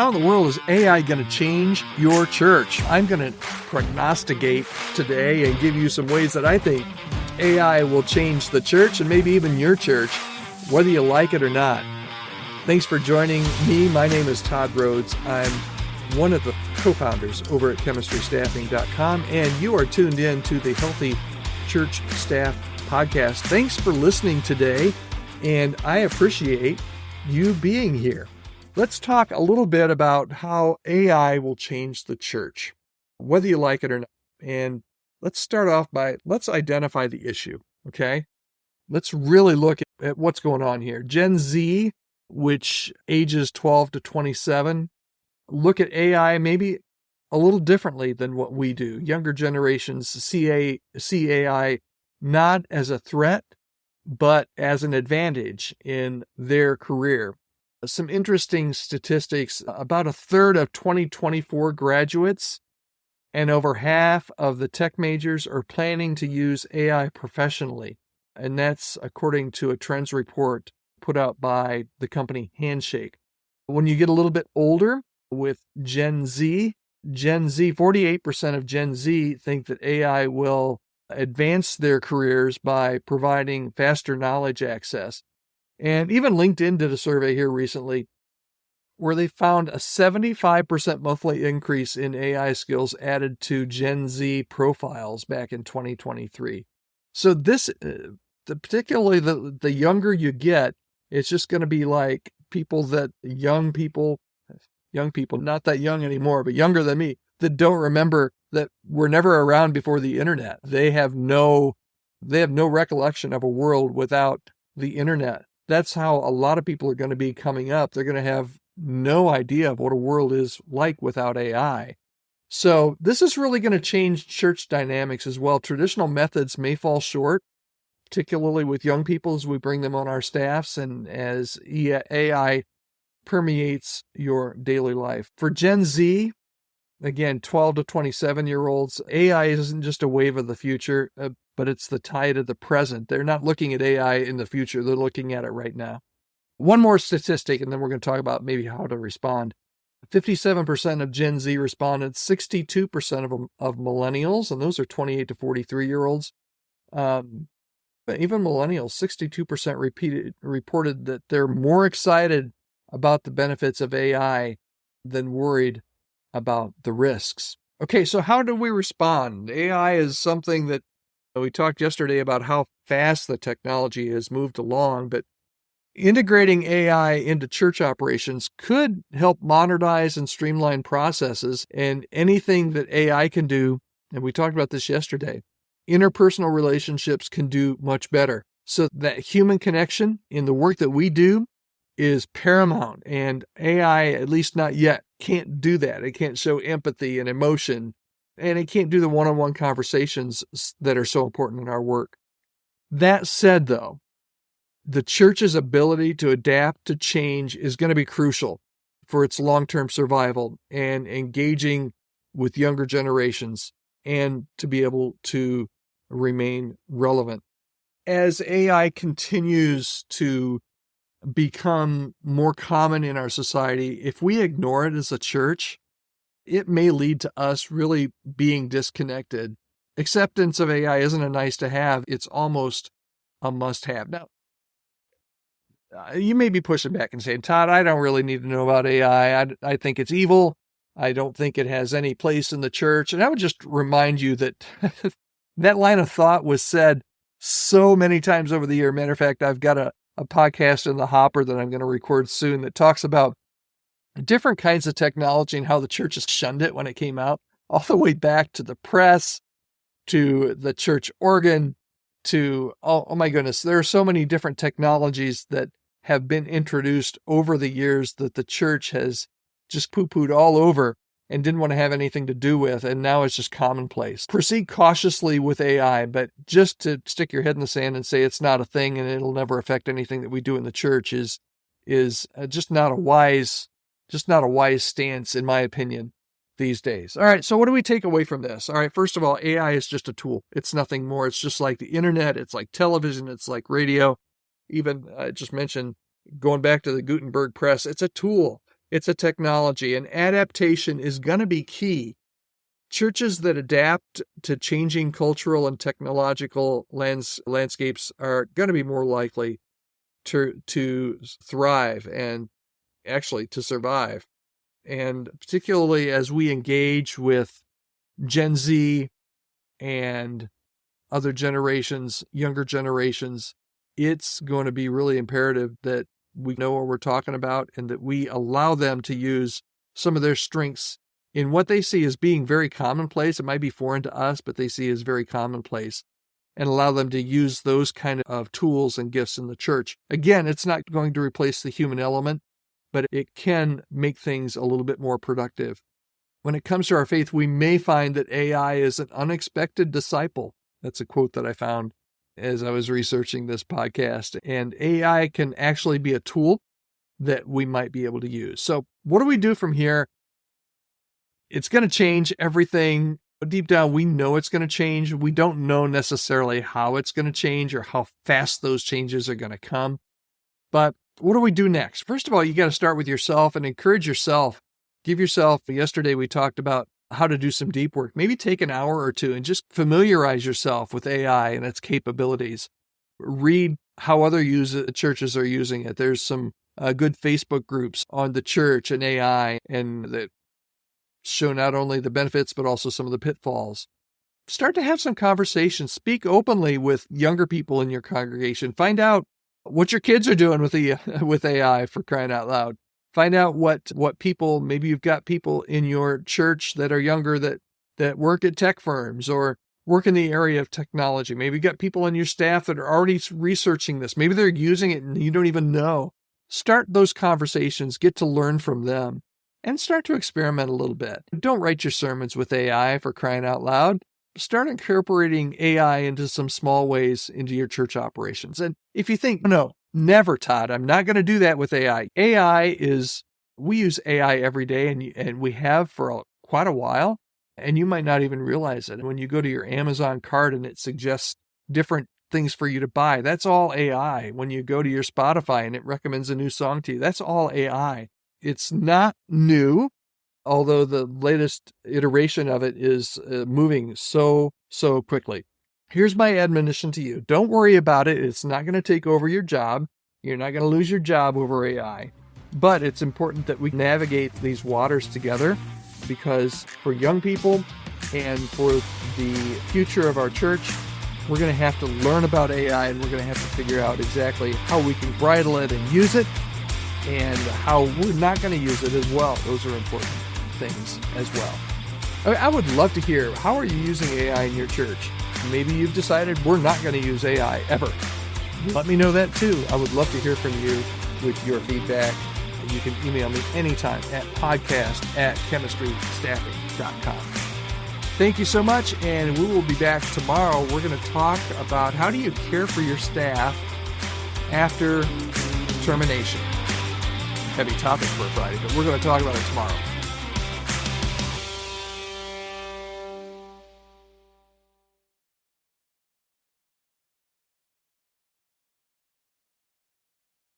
how in the world is AI going to change your church? I'm going to prognosticate today and give you some ways that I think AI will change the church and maybe even your church, whether you like it or not. Thanks for joining me. My name is Todd Rhoades. I'm one of the co-founders over at chemistrystaffing.com, and you are tuned in to the Healthy Church Staff Podcast. Thanks for listening today, and I appreciate you being here. Let's talk a little bit about how AI will change the church, whether you like it or not. And let's start off by, let's identify the issue, okay? Let's really look at what's going on here. Gen Z, which ages 12 to 27, look at AI maybe a little differently than what we do. Younger generations see AI not as a threat, but as an advantage in their career. Some interesting statistics: about a third of 2024 graduates and over half of the tech majors are planning to use AI professionally. And that's according to a trends report put out by the company Handshake. When you get a little bit older with Gen Z, 48% of Gen Z think that AI will advance their careers by providing faster knowledge access. And even LinkedIn did a survey here recently where they found a 75% monthly increase in AI skills added to Gen Z profiles back in 2023. So this, particularly the younger you get, it's just going to be like young people, not that young anymore, but younger than me, that don't remember that were never around before the internet. They have no recollection of a world without the internet. That's how a lot of people are going to be coming up. They're going to have no idea of what a world is like without AI. So this is really going to change church dynamics as well. Traditional methods may fall short, particularly with young people as we bring them on our staffs and as AI permeates your daily life. For Gen Z, again, 12 to 27-year-olds, AI isn't just a wave of the future, but it's the tide of the present. They're not looking at AI in the future. They're looking at it right now. One more statistic, and then we're going to talk about maybe how to respond. 57% of Gen Z respondents, 62% of millennials, and those are 28 to 43-year-olds. But even millennials, 62% reported that they're more excited about the benefits of AI than worried about the risks. Okay, so how do we respond? AI is something that we talked yesterday about how fast the technology has moved along, but integrating AI into church operations could help modernize and streamline processes, and anything that AI can do, and we talked about this yesterday, interpersonal relationships can do much better. So that human connection in the work that we do is paramount, and AI, at least not yet, can't do that. It can't show empathy and emotion, and it can't do the one-on-one conversations that are so important in our work. That said, though, the church's ability to adapt to change is going to be crucial for its long-term survival and engaging with younger generations and to be able to remain relevant. As AI continues to become more common in our society, if we ignore it as a church, it may lead to us really being disconnected. Acceptance of AI isn't a nice to have, it's almost a must have. Now, you may be pushing back and saying, Todd, I don't really need to know about AI. I think it's evil. I don't think it has any place in the church. And I would just remind you that that line of thought was said so many times over the year. Matter of fact, I've got a podcast in the hopper that I'm going to record soon that talks about different kinds of technology and how the church has shunned it when it came out, all the way back to the press, to the church organ, to, oh my goodness, there are so many different technologies that have been introduced over the years that the church has just poo-pooed all over and didn't want to have anything to do with, and now it's just commonplace. Proceed cautiously with AI, but just to stick your head in the sand and say it's not a thing and it'll never affect anything that we do in the church is just not a wise stance, in my opinion, these days. All right, so what do we take away from this? All right, first of all, AI is just a tool. It's nothing more. It's just like the internet. It's like television. It's like radio. Even I just mentioned going back to the Gutenberg press. It's a tool. It's a technology, and adaptation is going to be key. Churches that adapt to changing cultural and technological landscapes are going to be more likely to thrive and actually to survive. And particularly as we engage with Gen Z and other generations, younger generations, it's going to be really imperative that we know what we're talking about and that we allow them to use some of their strengths in what they see as being very commonplace. It might be foreign to us, but they see as very commonplace, and allow them to use those kind of tools and gifts in the church. Again, it's not going to replace the human element, but it can make things a little bit more productive. When it comes to our faith, we may find that AI is an unexpected disciple. That's a quote that I found as I was researching this podcast. And AI can actually be a tool that we might be able to use. So what do we do from here? It's going to change everything. Deep down, we know it's going to change. We don't know necessarily how it's going to change or how fast those changes are going to come. But what do we do next? First of all, you got to start with yourself and encourage yourself. Give yourself, yesterday we talked about how to do some deep work. Maybe take an hour or two and just familiarize yourself with AI and its capabilities. Read how other churches are using it. There's some good Facebook groups on the church and AI, and that show not only the benefits, but also some of the pitfalls. Start to have some conversations. Speak openly with younger people in your congregation. Find out what your kids are doing with AI, for crying out loud. Find out what people, maybe you've got people in your church that are younger that work at tech firms or work in the area of technology. Maybe you've got people on your staff that are already researching this. Maybe they're using it and you don't even know. Start those conversations, get to learn from them, and start to experiment a little bit. Don't write your sermons with AI, for crying out loud. Start incorporating AI into some small ways into your church operations. And if you think, no, never, Todd, I'm not going to do that with AI. We use AI every day, and we have for quite a while, and you might not even realize it. When you go to your Amazon cart and it suggests different things for you to buy, that's all AI. When you go to your Spotify and it recommends a new song to you, that's all AI. It's not new, although the latest iteration of it is moving so quickly. Here's my admonition to you. Don't worry about it. It's not going to take over your job. You're not going to lose your job over AI. But it's important that we navigate these waters together, because for young people and for the future of our church, we're going to have to learn about AI, and we're going to have to figure out exactly how we can bridle it and use it, and how we're not going to use it as well. Those are important things as well. I would love to hear, how are you using AI in your church? Maybe you've decided we're not going to use AI ever. Let me know that too. I would love to hear from you with your feedback. You can email me anytime at podcast@chemistrystaffing.com. Thank you so much, and we will be back tomorrow. We're going to talk about how do you care for your staff after termination. Heavy topic for a Friday, but we're going to talk about it tomorrow.